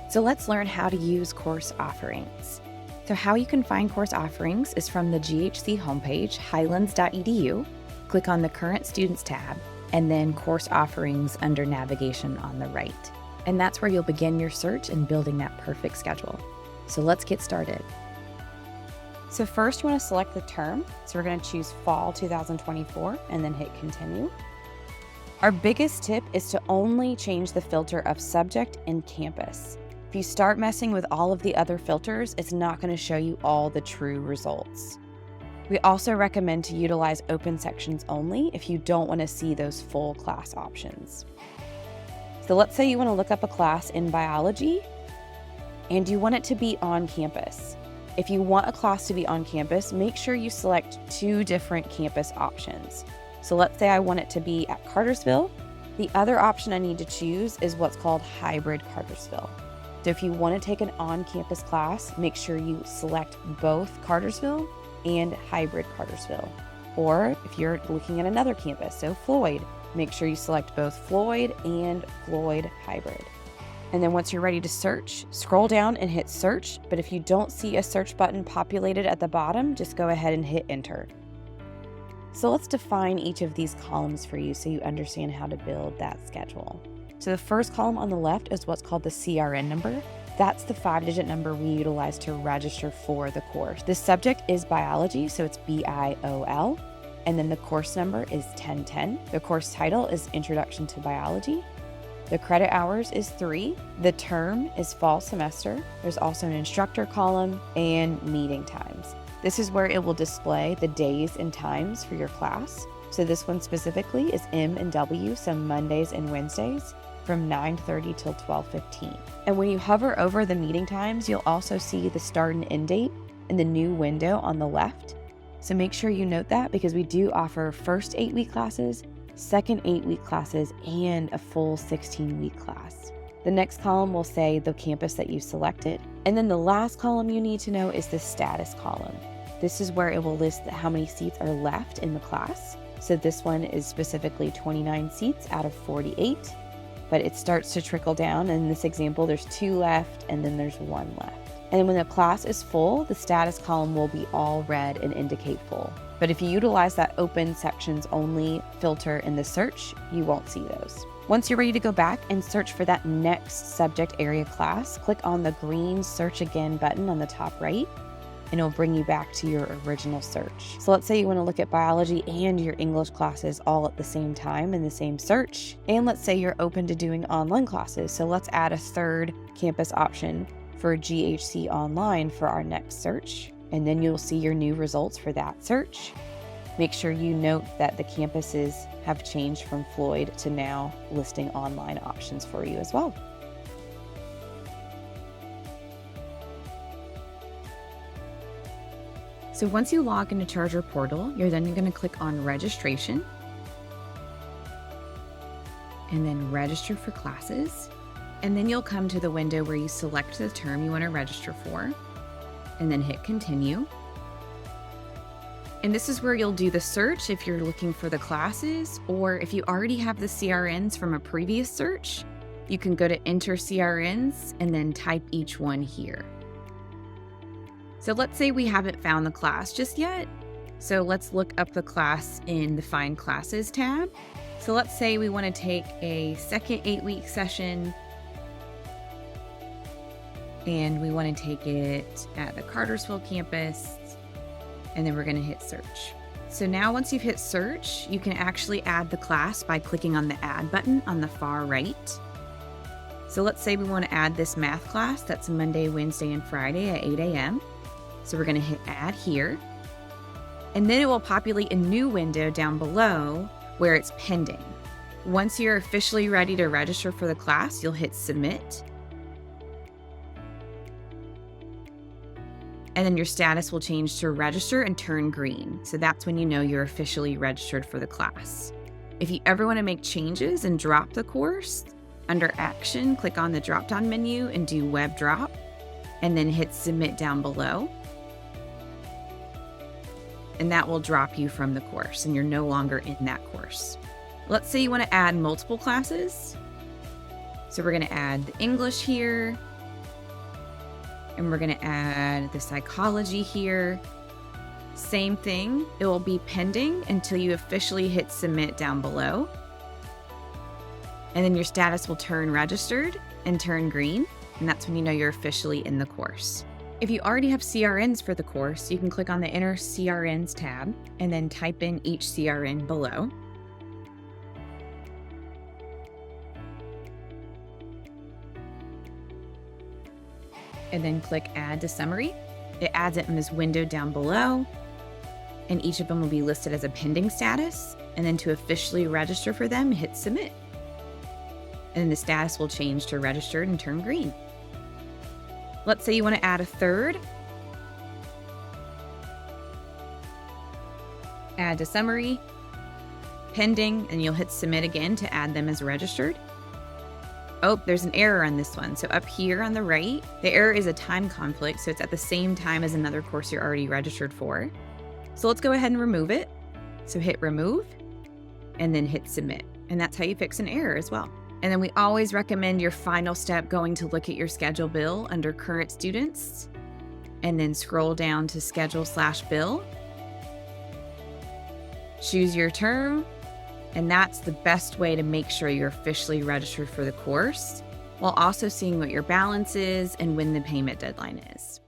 So let's learn how to use course offerings. So how you can find course offerings is from the GHC homepage, highlands.edu. Click on the Current Students tab, and then Course Offerings under Navigation on the right. And that's where you'll begin your search and building that perfect schedule. So let's get started. So first you want to select the term. So we're going to choose Fall 2024 and then hit Continue. Our biggest tip is to only change the filter of subject and campus. If you start messing with all of the other filters, it's not going to show you all the true results. We also recommend to utilize open sections only if you don't want to see those full class options. So let's say you want to look up a class in biology and you want it to be on campus. If you want a class to be on campus, make sure you select 2 different campus options. So let's say I want it to be at Cartersville. The other option I need to choose is what's called hybrid Cartersville. So if you want to take an on-campus class, make sure you select both Cartersville and hybrid Cartersville. Or if you're looking at another campus, so Floyd, make sure you select both Floyd and Floyd hybrid. And then once you're ready to search, scroll down and hit search. But if you don't see a search button populated at the bottom, just go ahead and hit enter. So let's define each of these columns for you so you understand how to build that schedule. So the first column on the left is what's called the CRN number. That's the 5-digit number we utilize to register for the course. The subject is biology, so it's BIOL. And then the course number is 1010. The course title is Introduction to Biology. The credit hours is 3. The term is fall semester. There's also an instructor column and meeting times. This is where it will display the days and times for your class. So this one specifically is M and W, so Mondays and Wednesdays from 9:30 till 12:15. And when you hover over the meeting times, you'll also see the start and end date in the new window on the left. So make sure you note that because we do offer first 8-week classes, second 8-week classes, and a full 16-week class. The next column will say the campus that you selected. And then the last column you need to know is the status column. This is where it will list how many seats are left in the class. So this one is specifically 29 seats out of 48, but it starts to trickle down. In this example, there's 2 left and then there's 1 left. And when the class is full, the status column will be all red and indicate full. But if you utilize that open sections only filter in the search, you won't see those. Once you're ready to go back and search for that next subject area class, click on the green Search Again button on the top right, and it'll bring you back to your original search. So let's say you want to look at biology and your English classes all at the same time in the same search. And let's say you're open to doing online classes. So let's add a 3rd campus option for GHC online for our next search. And then you'll see your new results for that search. Make sure you note that the campuses have changed from Floyd to now listing online options for you as well. So once you log into Charger Portal, you're then going to click on Registration and then Register for Classes. And then you'll come to the window where you select the term you want to register for and then hit Continue. And this is where you'll do the search if you're looking for the classes, or if you already have the CRNs from a previous search, you can go to Enter CRNs and then type each one here. So let's say we haven't found the class just yet. So let's look up the class in the Find Classes tab. So let's say we want to take a second 8-week session and we want to take it at the Cartersville campus, and then we're going to hit search. So now once you've hit search, you can actually add the class by clicking on the add button on the far right. So let's say we want to add this math class that's Monday, Wednesday, and Friday at 8 a.m. So we're going to hit add here. And then it will populate a new window down below where it's pending. Once you're officially ready to register for the class, you'll hit submit. And then your status will change to register and turn green. So that's when you know you're officially registered for the class. If you ever want to make changes and drop the course, under action, click on the drop-down menu and do web drop, and then hit submit down below. And that will drop you from the course and you're no longer in that course. Let's say you want to add multiple classes. So we're going to add the English here, And we're going to add the psychology here. Same thing, it will be pending until you officially hit submit down below. And then your status will turn registered and turn green. And that's when you know you're officially in the course. If you already have CRNs for the course, you can click on the Enter CRNs tab and then type in each CRN below. And then click Add to Summary. It adds it in this window down below, and each of them will be listed as a pending status. And then to officially register for them, hit Submit. And then the status will change to registered and turn green. Let's say you want to add a third. Add to Summary, pending, and you'll hit Submit again to add them as registered. Oh, there's an error on this one. So up here on the right, the error is a time conflict. So it's at the same time as another course you're already registered for. So let's go ahead and remove it. So hit Remove and then hit Submit. And that's how you fix an error as well. And then we always recommend your final step going to look at your schedule bill under Current Students and then scroll down to Schedule/Bill. Choose your term. And that's the best way to make sure you're officially registered for the course, while also seeing what your balance is and when the payment deadline is.